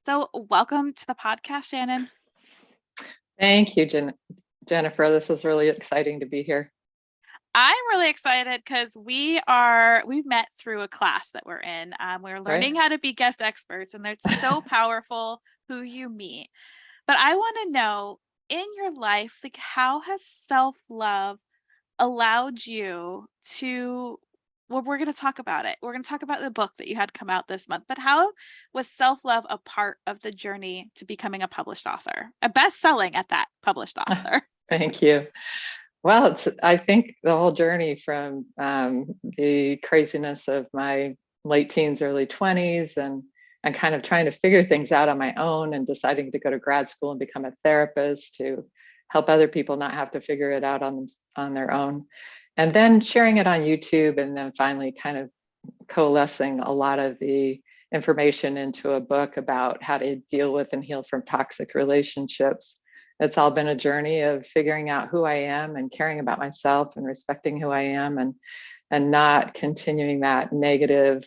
So, welcome to the podcast, Shannon. Thank you, Jennifer. This is really exciting to be here. I'm really excited because we've met through a class that we're in. We're learning Right? how to be guest experts, and it's so powerful who you meet. But I want to know in your life, like, how has self-love allowed you to, well, we're going to talk about it. We're going to talk about the book that you had come out this month, but how was self-love a part of the journey to becoming a published author, a best-selling at that published author? Thank you. Well, I think the whole journey from the craziness of my late teens, early 20s, and kind of trying to figure things out on my own and deciding to go to grad school and become a therapist to help other people not have to figure it out on their own. And then sharing it on YouTube, and then finally kind of coalescing a lot of the information into a book about how to deal with and heal from toxic relationships. It's all been a journey of figuring out who I am and caring about myself and respecting who I am, and not continuing that negative,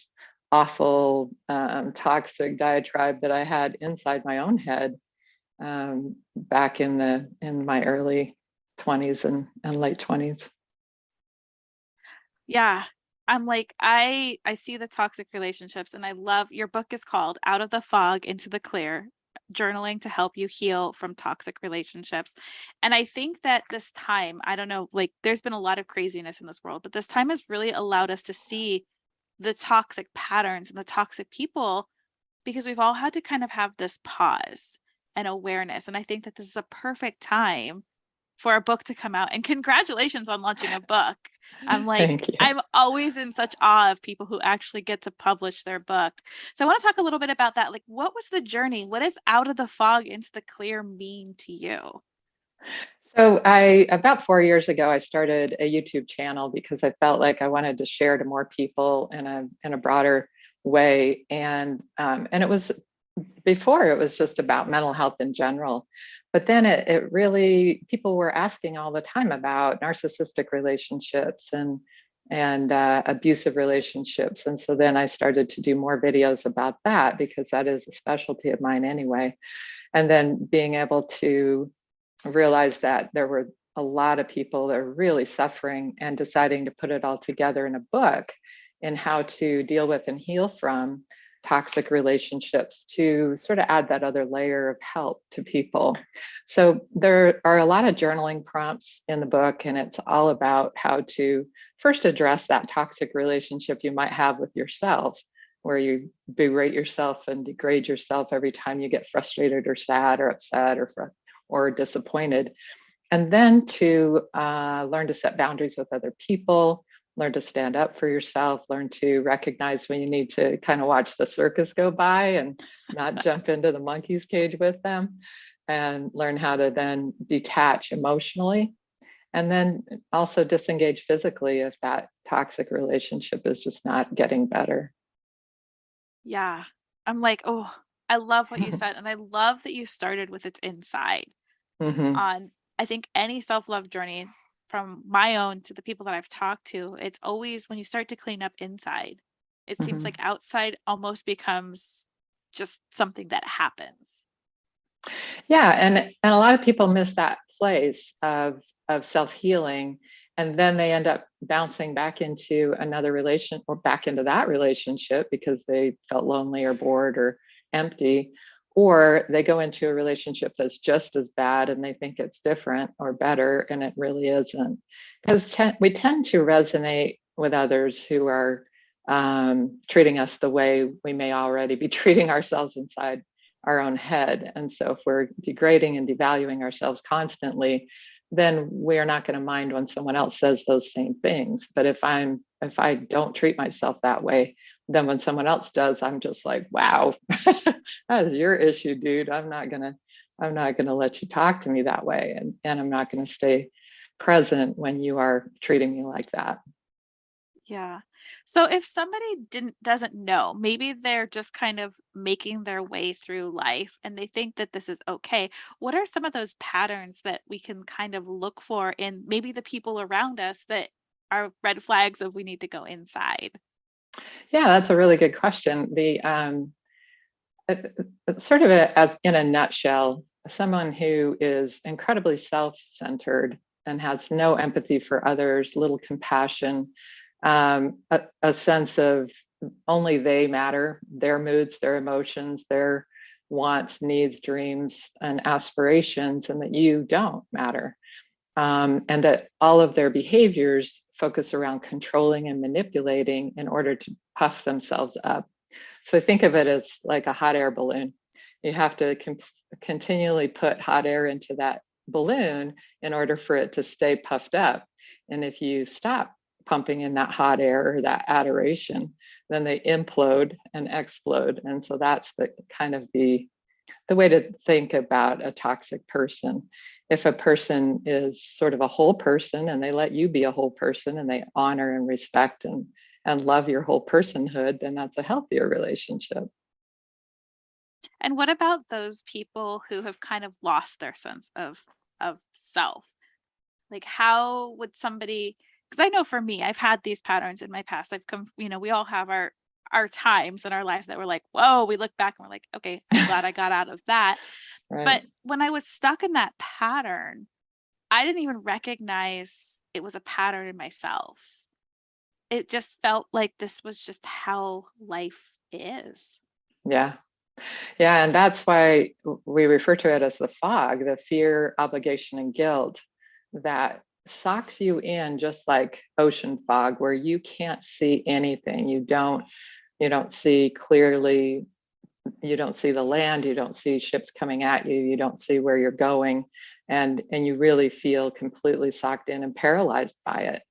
awful, toxic diatribe that I had inside my own head back in my early 20s and late 20s. Yeah. I'm like, I see the toxic relationships, and I love your book is called Out of the Fog into the Clear, journaling to help you heal from toxic relationships. And I think that this time, I don't know, like there's been a lot of craziness in this world, but this time has really allowed us to see the toxic patterns and the toxic people, because we've all had to kind of have this pause and awareness. And I think that this is a perfect time for a book to come out. And congratulations on launching a book. I'm like, Thank you. I'm always in such awe of people who actually get to publish their book. So I want to talk a little bit about that. Like, what was the journey? What does out of the fog into the clear mean to you? So about 4 years ago, I started a YouTube channel because I felt like I wanted to share to more people in a broader way. And it was before it was just about mental health in general. But then it really, people were asking all the time about narcissistic relationships and abusive relationships. And so then I started to do more videos about that because that is a specialty of mine anyway. And then being able to realize that there were a lot of people that are really suffering, and deciding to put it all together in a book in how to deal with and heal from toxic relationships, to sort of add that other layer of help to people. So there are a lot of journaling prompts in the book, and it's all about how to first address that toxic relationship you might have with yourself, where you berate yourself and degrade yourself every time you get frustrated or sad or upset or disappointed. And then to learn to set boundaries with other people, learn to stand up for yourself, learn to recognize when you need to kind of watch the circus go by and not jump into the monkey's cage with them, and learn how to then detach emotionally, and then also disengage physically if that toxic relationship is just not getting better. Yeah. I'm like, oh, I love what you said. And I love that you started with its inside. Mm-hmm. On, I think, any self-love journey, from my own to the people that I've talked to, it's always when you start to clean up inside, it seems Mm-hmm. like outside almost becomes just something that happens. Yeah, and a lot of people miss that place of self-healing, and then they end up bouncing back into another relation, or back into that relationship because they felt lonely or bored or empty, or they go into a relationship that's just as bad and they think it's different or better, and it really isn't. Because we tend to resonate with others who are treating us the way we may already be treating ourselves inside our own head. And so if we're degrading and devaluing ourselves constantly, then we're not going to mind when someone else says those same things. But if I don't treat myself that way, then when someone else does, I'm just like, wow, that is your issue, dude. I'm not gonna let you talk to me that way. And I'm not gonna stay present when you are treating me like that. Yeah. So if somebody doesn't know, maybe they're just kind of making their way through life and they think that this is okay. What are some of those patterns that we can kind of look for in maybe the people around us that are red flags of we need to go inside? Yeah, that's a really good question. The sort of as in a nutshell, someone who is incredibly self-centered and has no empathy for others, little compassion, a sense of only they matter, their moods, their emotions, their wants, needs, dreams, and aspirations, and that you don't matter. And that all of their behaviors focus around controlling and manipulating in order to puff themselves up. So think of it as like a hot air balloon. You have to continually put hot air into that balloon in order for it to stay puffed up. And if you stop pumping in that hot air or that adoration, then they implode and explode. And so that's the kind of the way to think about a toxic person. If a person is sort of a whole person and they let you be a whole person and they honor and respect and love your whole personhood, then that's a healthier relationship. And what about those people who have kind of lost their sense of self? Like, how would somebody, because I know for me, I've had these patterns in my past. I've come, we all have our times in our life that we're like, whoa, we look back and we're like, okay, I'm glad I got out of that. Right. But when I was stuck in that pattern, I didn't even recognize it was a pattern in myself. It just felt like this was just how life is. Yeah. Yeah. And that's why we refer to it as the fog, the fear, obligation, and guilt that socks you in just like ocean fog, where you can't see anything. You don't see clearly. You don't see the land. You don't see ships coming at you. You don't see where you're going. And you really feel completely socked in and paralyzed by it.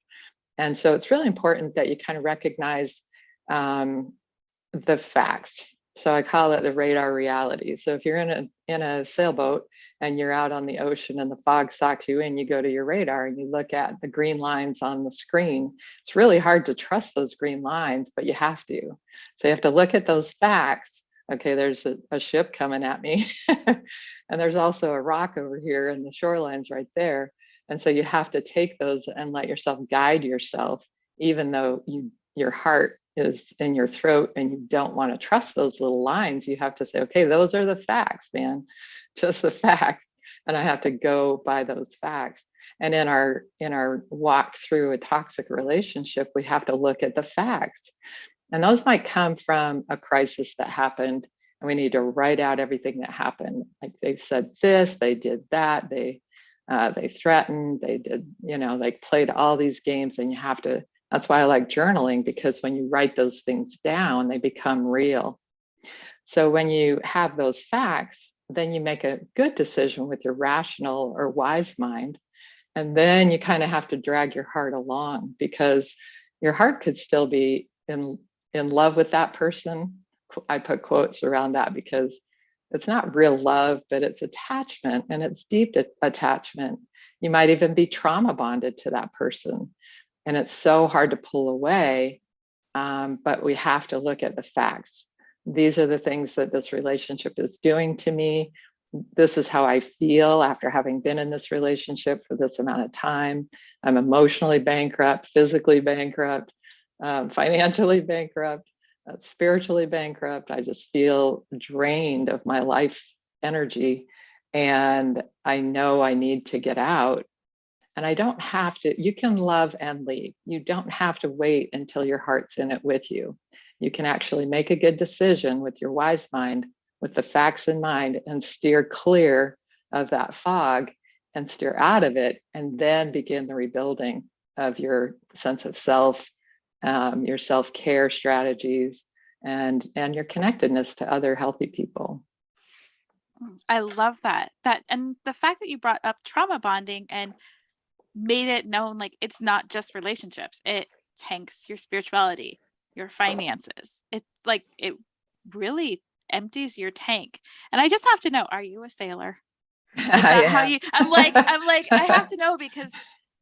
And so it's really important that you kind of recognize the facts. So I call it the radar reality. So if you're in a sailboat and you're out on the ocean and the fog socks you in, you go to your radar and you look at the green lines on the screen. It's really hard to trust those green lines, but you have to. So you have to look at those facts. Okay, there's a ship coming at me. And there's also a rock over here and the shoreline's right there. And so you have to take those and let yourself guide yourself, even though your heart is in your throat and you don't want to trust those little lines. You have to say, okay, those are the facts, man, just the facts. And I have to go by those facts. And in our walk through a toxic relationship, we have to look at the facts. And those might come from a crisis that happened, and we need to write out everything that happened. Like they said this, they did that, they threatened, they did, they played all these games, and you have to. That's why I like journaling, because when you write those things down, they become real. So when you have those facts, then you make a good decision with your rational or wise mind. And then you kind of have to drag your heart along, because your heart could still be in love with that person. I put quotes around that because it's not real love, but it's attachment, and it's deep attachment. You might even be trauma bonded to that person. And it's so hard to pull away, but we have to look at the facts. These are the things that this relationship is doing to me. This is how I feel after having been in this relationship for this amount of time. I'm emotionally bankrupt, physically bankrupt, financially bankrupt, spiritually bankrupt. I just feel drained of my life energy. And I know I need to get out. And I don't have to. You can love and leave. You don't have to wait until your heart's in it with you. You can actually make a good decision with your wise mind, with the facts in mind, and steer clear of that fog and steer out of it, and then begin the rebuilding of your sense of self, your self-care strategies, and your connectedness to other healthy people. I love that. And the fact that you brought up trauma bonding and made it known, like, it's not just relationships. It tanks your spirituality, your finances. It's like it really empties your tank. And I just have to know, are you a sailor? Is that how I you I'm like, I have to know, because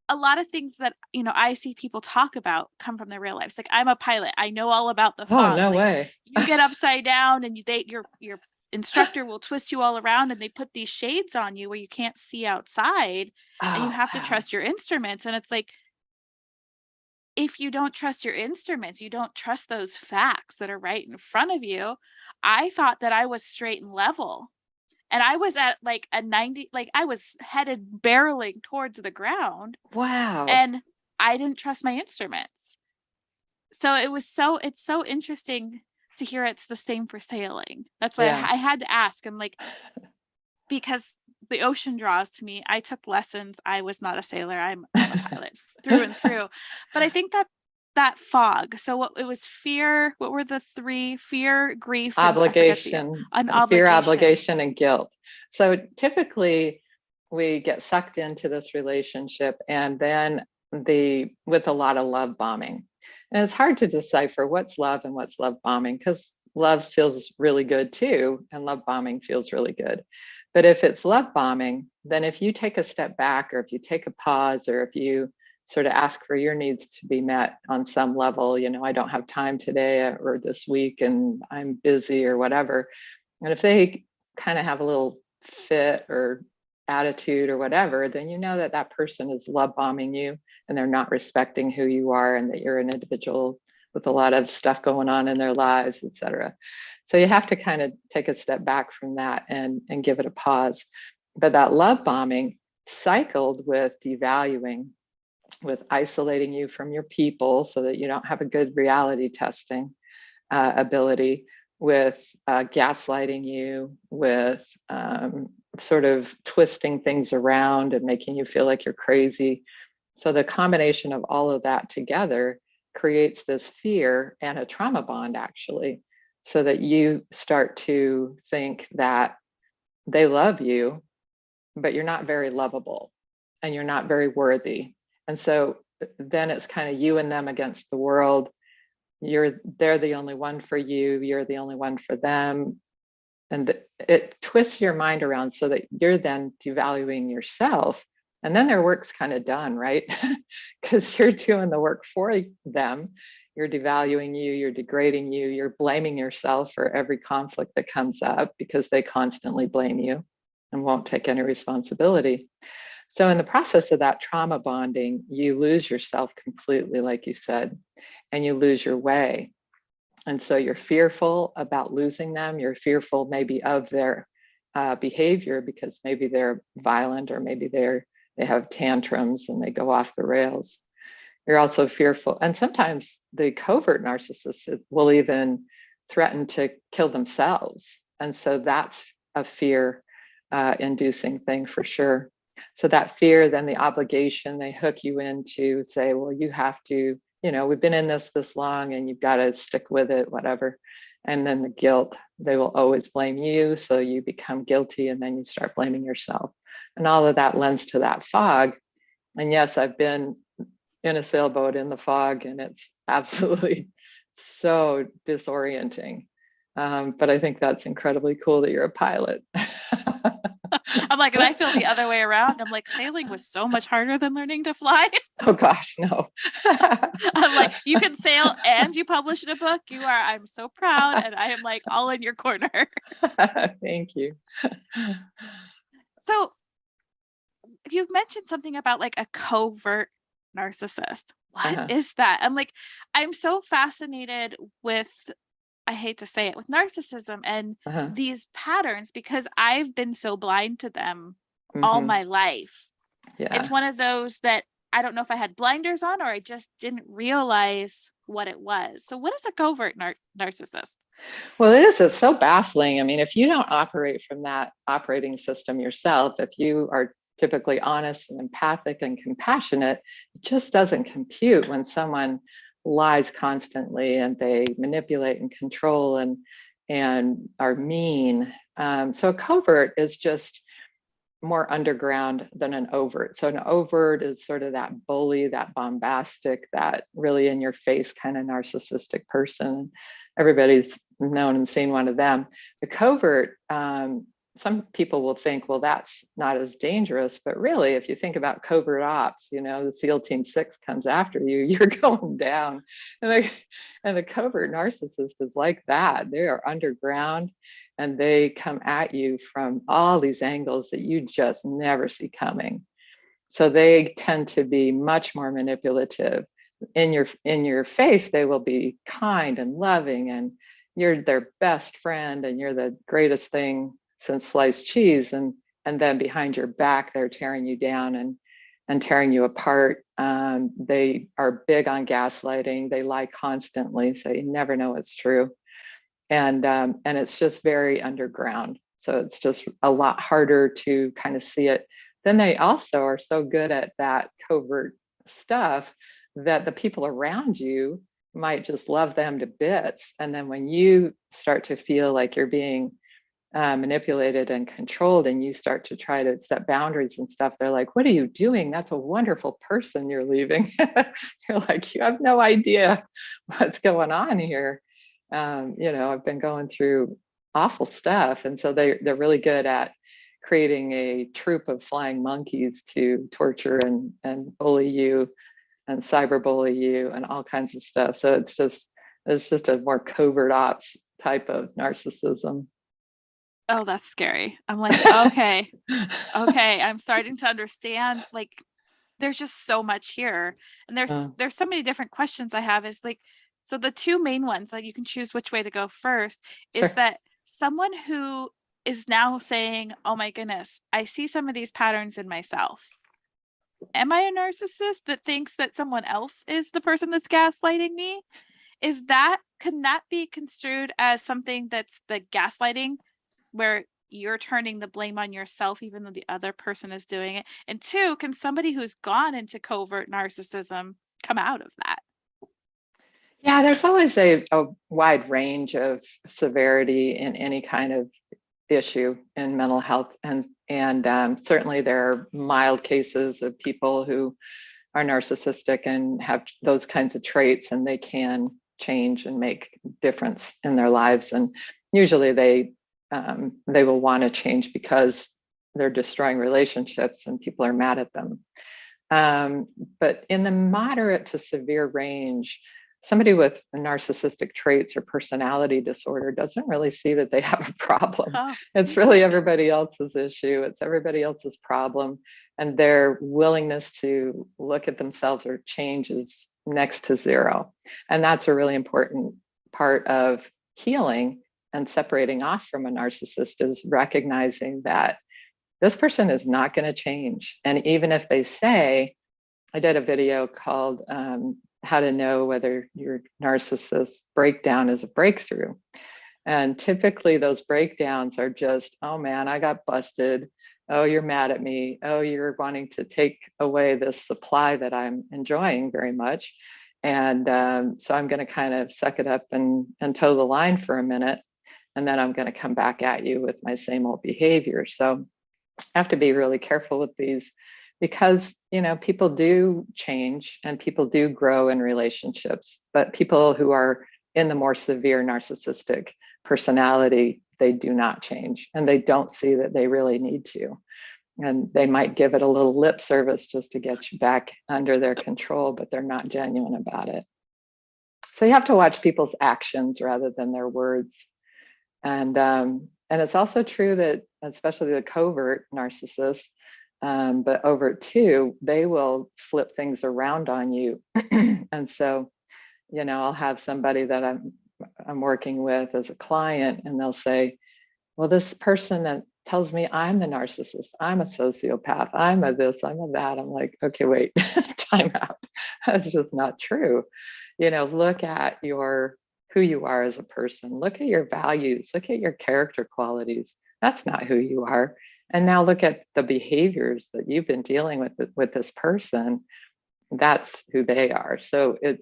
a lot of things that, I see people talk about come from their real lives. Like, I'm a pilot. I know all about the Oh, fog. no Like, way. you get upside down and your instructor will twist you all around, and they put these shades on you where you can't see outside, and you Oh, have to wow. trust your instruments. And it's like, if you don't trust your instruments, you don't trust those facts that are right in front of you. I thought that I was straight and level. And I was at like a 90, like I was headed barreling towards the ground, Wow. and I didn't trust my instruments. So it's so interesting to hear it's the same for sailing. That's why Yeah. I had to ask. I'm like, because the ocean draws to me. I took lessons. I was not a sailor. I'm a pilot through and through. But I think that fog. So what it was fear, what were the three? Fear, grief, and I forget the Obligation, an fear, obligation. obligation, and guilt. So typically we get sucked into this relationship and then with a lot of love bombing. And it's hard to decipher what's love and what's love bombing, because love feels really good too, and love bombing feels really good. But if it's love bombing, then if you take a step back, or if you take a pause, or if you sort of ask for your needs to be met on some level, I don't have time today or this week and I'm busy or whatever. And if they kind of have a little fit or attitude or whatever, then you know that that person is love bombing you, and they're not respecting who you are, and that you're an individual with a lot of stuff going on in their lives, et cetera. So you have to kind of take a step back from that and give it a pause. But that love bombing cycled with devaluing, with isolating you from your people so that you don't have a good reality testing ability, with gaslighting you, with sort of twisting things around and making you feel like you're crazy. So the combination of all of that together creates this fear and a trauma bond, actually, so that you start to think that they love you, but you're not very lovable and you're not very worthy. And so then it's kind of you and them against the world. They're the only one for you, you're the only one for them. And it twists your mind around so that you're then devaluing yourself. And then their work's kind of done, right? Because you're doing the work for them. You're devaluing you, you're degrading you, you're blaming yourself for every conflict that comes up, because they constantly blame you and won't take any responsibility. So in the process of that trauma bonding, you lose yourself completely, like you said, and you lose your way. And so you're fearful about losing them. You're fearful maybe of their behavior, because maybe they're violent, or maybe they have tantrums and they go off the rails. You're also fearful. And sometimes the covert narcissists will even threaten to kill themselves. And so that's a fear inducing thing for sure. So that fear, then the obligation, they hook you into, say, well, you have to, we've been in this long and you've got to stick with it, whatever. And then the guilt, they will always blame you. So you become guilty, and then you start blaming yourself. And all of that lends to that fog. And yes, I've been in a sailboat in the fog, and it's absolutely so disorienting. But I think that's incredibly cool that you're a pilot. I'm like, and I feel the other way around. I'm like, sailing was so much harder than learning to fly. Oh gosh, no. I'm like, you can sail and you published a book. I'm so proud. And I am like all in your corner. Thank you. So you've mentioned something about like a covert narcissist. What is that? I'm like, I'm so fascinated with, I hate to say it, with narcissism and these patterns, because I've been so blind to them all my life. Yeah. It's one of those that I don't know if I had blinders on, or I just didn't realize what it was. So what is a covert narcissist? Well, it is. It's so baffling. I mean, if you don't operate from that operating system yourself, if you are typically honest and empathic and compassionate, it just doesn't compute when someone lies constantly and they manipulate and control and are mean. So a covert is just more underground than an overt. So an overt is sort of that bully, that bombastic, that really in your face kind of narcissistic person. Everybody's known and seen one of them. The covert, some people will think, well, that's not as dangerous, but really, if you think about covert ops, the SEAL Team 6 comes after you, you're going down. And the covert narcissist is like that. They are underground, and they come at you from all these angles that you just never see coming. So they tend to be much more manipulative. In your face, they will be kind and loving you're their best friend and you're the greatest thing since sliced cheese, and then behind your back they're tearing you down and tearing you apart. They are big on gaslighting. They lie constantly, so you never know what's true, and it's just very underground. So it's just a lot harder to kind of see it. Then they also are so good at that covert stuff that the people around you might just love them to bits. And then when you start to feel like you're being manipulated and controlled, and you start to try to set boundaries and stuff, they're like, what are you doing? That's a wonderful person you're leaving. You're like, you have no idea what's going on here. I've been going through awful stuff. And so they're really good at creating a troop of flying monkeys to torture and bully you and cyberbully you and all kinds of stuff. So it's just a more covert ops type of narcissism. Oh, that's scary. I'm like, okay, I'm starting to understand. Like, there's just so much here, and there's so many different questions I have. Is like, so the two main ones that you can choose which way to go first is Sure. that someone who is now saying, "Oh my goodness, I see some of these patterns in myself. Am I a narcissist that thinks that someone else is the person that's gaslighting me?" Can that be construed as something that's the gaslighting, where you're turning the blame on yourself even though the other person is doing it? And two, can somebody who's gone into covert narcissism come out of that? Yeah, there's always a wide range of severity in any kind of issue in mental health, and certainly there are mild cases of people who are narcissistic and have those kinds of traits, and they can change and make difference in their lives. And usually they will want to change because they're destroying relationships and people are mad at them. Um, but in the moderate to severe range, somebody with narcissistic traits or personality disorder doesn't really see that they have a problem. Oh, It's really interesting. everybody else's issue, it's everybody else's problem. And their willingness to look at themselves or change is next to zero. And that's a really important part of healing and separating off from a narcissist, is recognizing that this person is not going to change. And even if they say, I did a video called How to Know Whether Your Narcissist Breakdown is a Breakthrough. And typically those breakdowns are just, oh man, I got busted. Oh, you're mad at me. Oh, you're wanting to take away this supply that I'm enjoying very much. And so I'm going to kind of suck it up and toe the line for a minute. And then I'm going to come back at you with my same old behavior. So I have to be really careful with these, because people do change and people do grow in relationships, but people who are in the more severe narcissistic personality, they do not change, and they don't see that they really need to, and they might give it a little lip service just to get you back under their control, but they're not genuine about it. So you have to watch people's actions rather than their words. And it's also true that, especially the covert narcissists, but overt too, they will flip things around on you. And so, I'll have somebody that I'm working with as a client, and they'll say, well, this person that tells me I'm the narcissist, I'm a sociopath, I'm a this, I'm a that. I'm like, okay, wait, time out. That's just not true. Look at who you are as a person. Look at your values. Look at your character qualities. That's not who you are. And now look at the behaviors that you've been dealing with this person. That's who they are. So it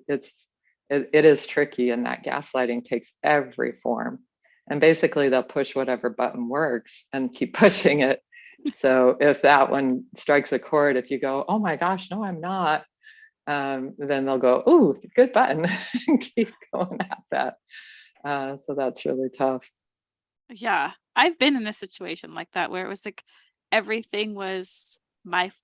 is tricky, and that gaslighting takes every form. And basically, they'll push whatever button works and keep pushing it. So if that one strikes a chord, if you go, oh my gosh, no, I'm not, then they'll go, ooh, good button, and keep going at that. So that's really tough. Yeah, I've been in a situation like that where it was like everything was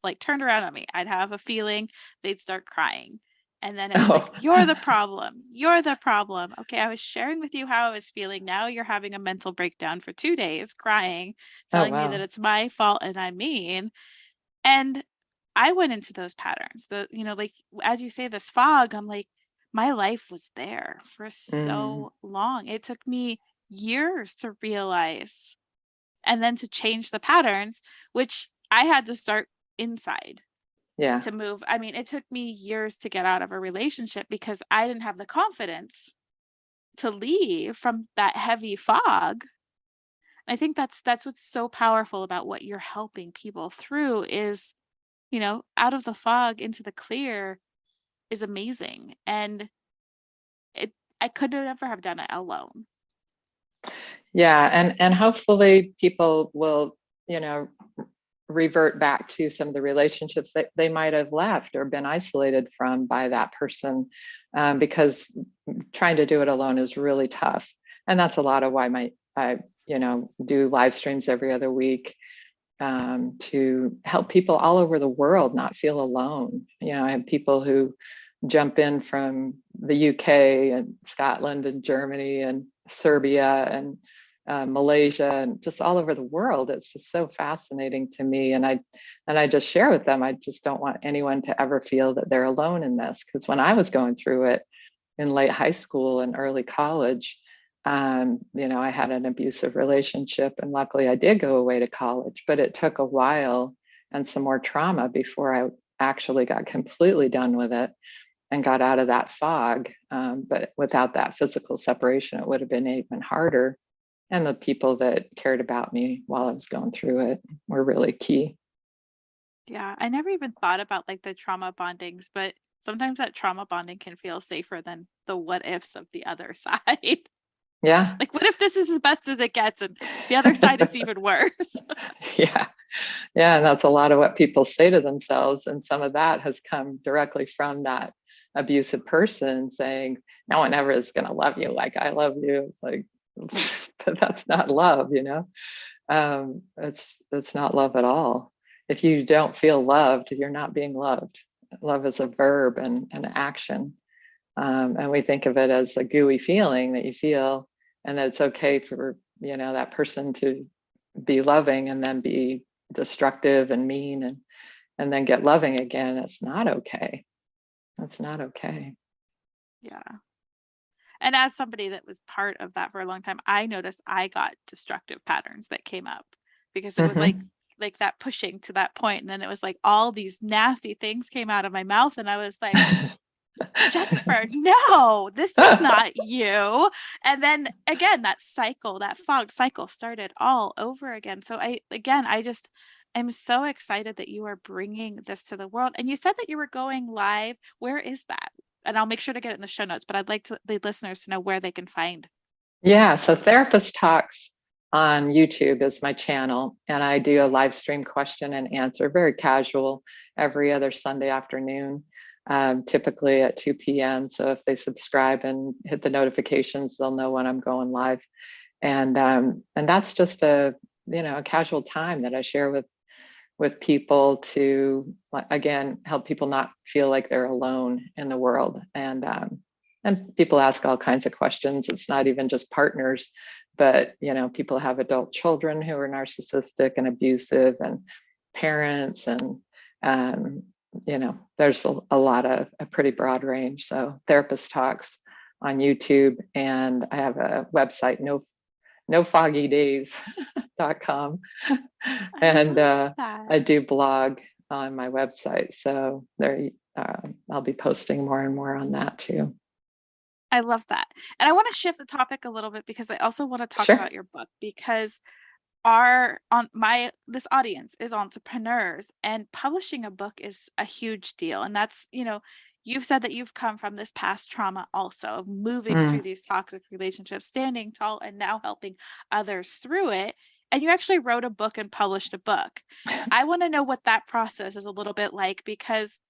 like turned around on me. I'd have a feeling, they'd start crying. And then it was like, Oh, you're the problem. You're the problem. Okay, I was sharing with you how I was feeling. Now you're having a mental breakdown for 2 days, crying, oh telling me that wow. it's my fault and I'm mean. And I went into those patterns. Like as you say, this fog, I'm like, my life was there for Mm, so long. It took me years to realize and then to change the patterns, which I had to start inside yeah. to move. I mean, it took me years to get out of a relationship because I didn't have the confidence to leave from that heavy fog. I think that's what's so powerful about what you're helping people through is, out of the fog into the clear is amazing. And it I could never have done it alone. Yeah. And hopefully people will, you know, revert back to some of the relationships that they might have left or been isolated from by that person, because trying to do it alone is really tough. And that's a lot of why I do live streams every other week, to help people all over the world not feel alone. I have people who jump in from the UK and Scotland and Germany and Serbia and Malaysia and just all over the world. It's just so fascinating to me, and I just share with them. I just don't want anyone to ever feel that they're alone in this, because when I was going through it in late high school and early college, I had an abusive relationship, and luckily I did go away to college, but it took a while and some more trauma before I actually got completely done with it and got out of that fog. But without that physical separation, it would have been even harder. And the people that cared about me while I was going through it were really key. Yeah, I never even thought about like the trauma bondings, but sometimes that trauma bonding can feel safer than the what ifs of the other side. Yeah. Like, what if this is as best as it gets and the other side is even worse? Yeah. Yeah. And that's a lot of what people say to themselves. And some of that has come directly from that abusive person saying, no one ever is going to love you like I love you. It's like, but that's not love. It's not love at all. If you don't feel loved, you're not being loved. Love is a verb and an action. And we think of it as a gooey feeling that you feel, and that it's okay for that person to be loving and then be destructive and mean, and then get loving again. It's not okay. That's not okay. Yeah. And as somebody that was part of that for a long time, I noticed I got destructive patterns that came up because it was Hmm. like that pushing to that point, and then it was like all these nasty things came out of my mouth, and I was like, Jennifer, no, this is not you. And then again, that cycle, that fog cycle started all over again. So I just am so excited that you are bringing this to the world. And you said that you were going live. Where is that? And I'll make sure to get it in the show notes, but I'd like the listeners to know where they can find Yeah, so this. Therapist Talks on YouTube is my channel, and I do a live stream question and answer, very casual, every other Sunday afternoon, typically at 2 p.m. So if they subscribe and hit the notifications, they'll know when I'm going live. And that's just a casual time that I share with people to, again, help people not feel like they're alone in the world. And people ask all kinds of questions. It's not even just partners, but people have adult children who are narcissistic and abusive, and parents, and um, there's a lot of a pretty broad range. So Therapist Talks on YouTube, and I have a website, nofoggydays.com. I And love that. I do blog on my website. So there, I'll be posting more and more on that too. I love that. And I want to shift the topic a little bit because I also want to talk Sure. about your book because our on my this audience is entrepreneurs, and publishing a book is a huge deal. And that's, you've said that you've come from this past trauma also of moving through Mm. these toxic relationships, standing tall and now helping others through it. And you actually wrote a book and published a book. I want to know what that process is a little bit like, because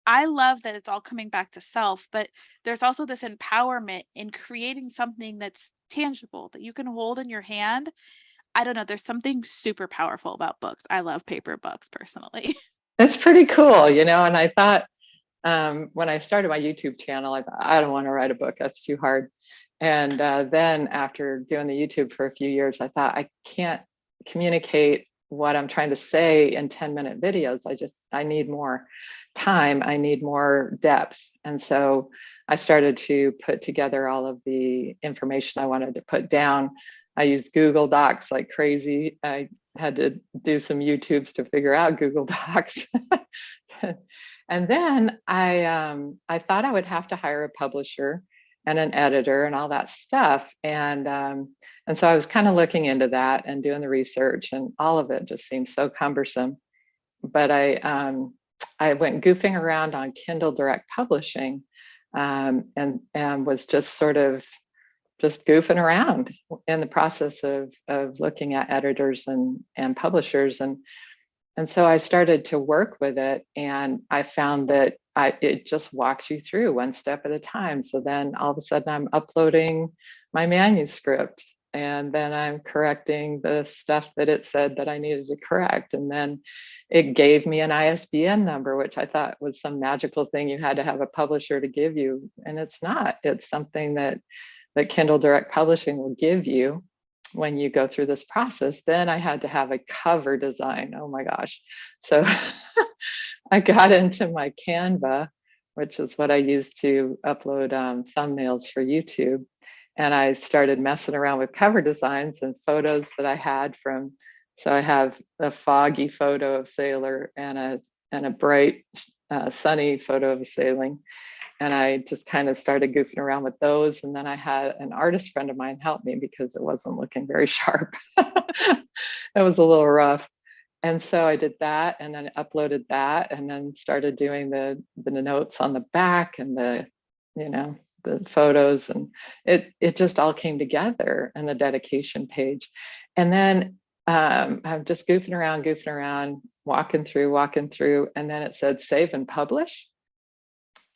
I love that it's all coming back to self, but there's also this empowerment in creating something that's tangible that you can hold in your hand. I don't know, there's something super powerful about books. I love paper books personally. That's pretty cool, and I thought, when I started my YouTube channel, I thought, I don't want to write a book. That's too hard. And then after doing the YouTube for a few years, I thought I can't communicate what I'm trying to say in 10-minute videos. I need more time. I need more depth. And so I started to put together all of the information I wanted to put down. I used Google Docs like crazy. I had to do some YouTubes to figure out Google Docs. And then I thought I would have to hire a publisher and an editor and all that stuff. And so I was kind of looking into that and doing the research, and all of it just seemed so cumbersome. But I went goofing around on Kindle Direct Publishing, and was just sort of just goofing around in the process of looking at editors and publishers. And so I started to work with it, and I found that it just walks you through one step at a time. So then all of a sudden I'm uploading my manuscript, and then I'm correcting the stuff that it said that I needed to correct. And then it gave me an ISBN number, which I thought was some magical thing you had to have a publisher to give you. And it's not. It's something that Kindle Direct Publishing will give you when you go through this process. Then I had to have a cover design. Oh my gosh. So I got into my Canva, which is what I use to upload thumbnails for YouTube. And I started messing around with cover designs and photos that I had from, so I have a foggy photo of Sailor and a bright sunny photo of sailing. And I just kind of started goofing around with those. And then I had an artist friend of mine help me because it wasn't looking very sharp. It was a little rough. And so I did that, and then uploaded that, and then started doing the notes on the back and the photos, and it just all came together, and the dedication page. And then I'm just goofing around, walking through, and then it said save and publish.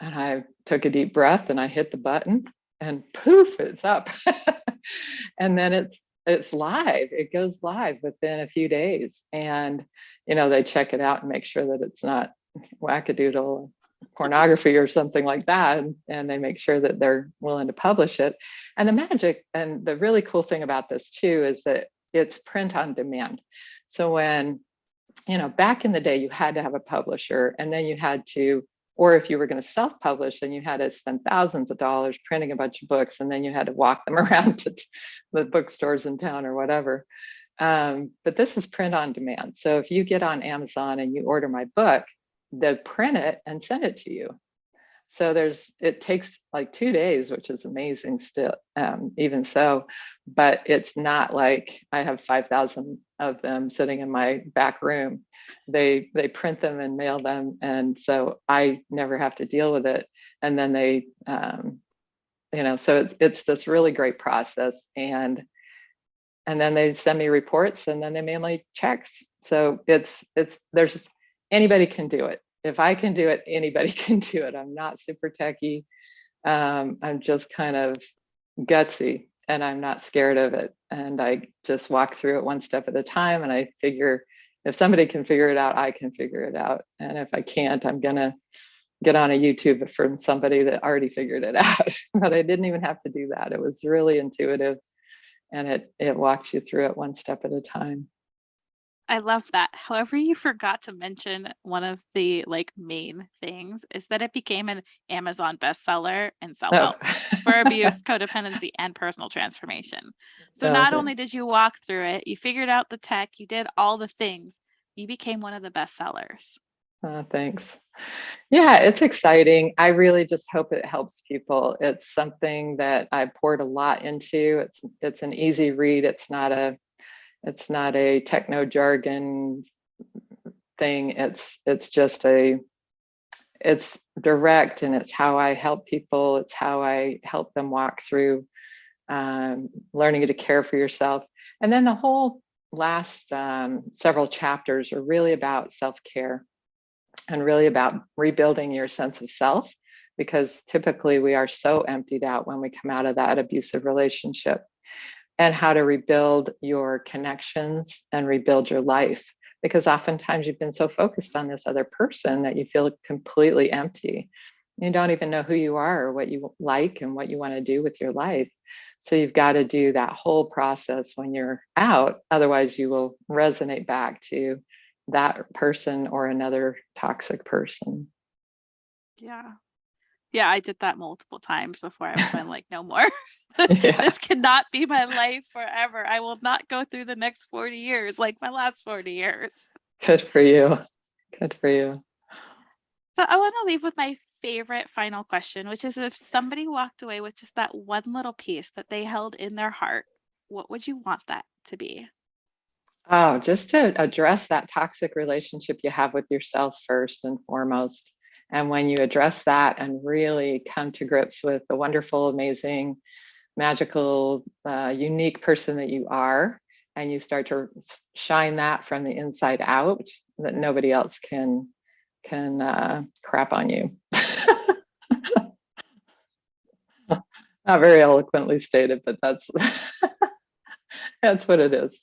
And I took a deep breath and I hit the button, and poof, it's up. And then it's live. It goes live within a few days. And, they check it out and make sure that it's not wackadoodle pornography or something like that. And they make sure that they're willing to publish it. And the magic and the really cool thing about this too is that it's print on demand. So when, back in the day, you had to have a publisher, and then you had to, or if you were going to self-publish, then you had to spend thousands of dollars printing a bunch of books, and then you had to walk them around to the bookstores in town or whatever. But this is print on demand. So if you get on Amazon and you order my book, they'll print it and send it to you. So it takes like 2 days, which is amazing still, even so, but it's not like I have 5,000 of them sitting in my back room. They print them and mail them. And so I never have to deal with it. And then so it's this really great process. And then they send me reports, and then they mail me checks. So there's anybody can do it. If I can do it, anybody can do it. I'm not super techie. I'm just kind of gutsy, and I'm not scared of it. And I just walk through it one step at a time. And I figure if somebody can figure it out, I can figure it out. And if I can't, I'm going to get on a YouTube from somebody that already figured it out. But I didn't even have to do that. It was really intuitive, and it walks you through it one step at a time. I love that. However, you forgot to mention one of the main things is that it became an Amazon bestseller in self-help for abuse, codependency, and personal transformation. So not only did you walk through it, you figured out the tech, you did all the things, you became one of the bestsellers. Thanks. Yeah, it's exciting. I really just hope it helps people. It's something that I poured a lot into. It's an easy read. It's not a techno jargon thing. It's direct, and it's how I help people. It's how I help them walk through learning to care for yourself. And then the whole last several chapters are really about self-care and really about rebuilding your sense of self, because typically we are so emptied out when we come out of that abusive relationship, and how to rebuild your connections and rebuild your life. Because oftentimes you've been so focused on this other person that you feel completely empty. You don't even know who you are or what you like and what you want to do with your life. So you've got to do that whole process when you're out. Otherwise, you will resonate back to that person or another toxic person. Yeah. Yeah, I did that multiple times before I was finally like, no more. Yeah, This cannot be my life forever. I will not go through the next 40 years like my last 40 years. good for you. Good for you. So I want to leave with my favorite final question, which is if somebody walked away with just that one little piece that they held in their heart, what would you want that to be? Oh, just to address that toxic relationship you have with yourself first and foremost. And when you address that and really come to grips with the wonderful, amazing, magical, unique person that you are, and you start to shine that from the inside out, that nobody else can crap on you. Not very eloquently stated, but that's that's what it is.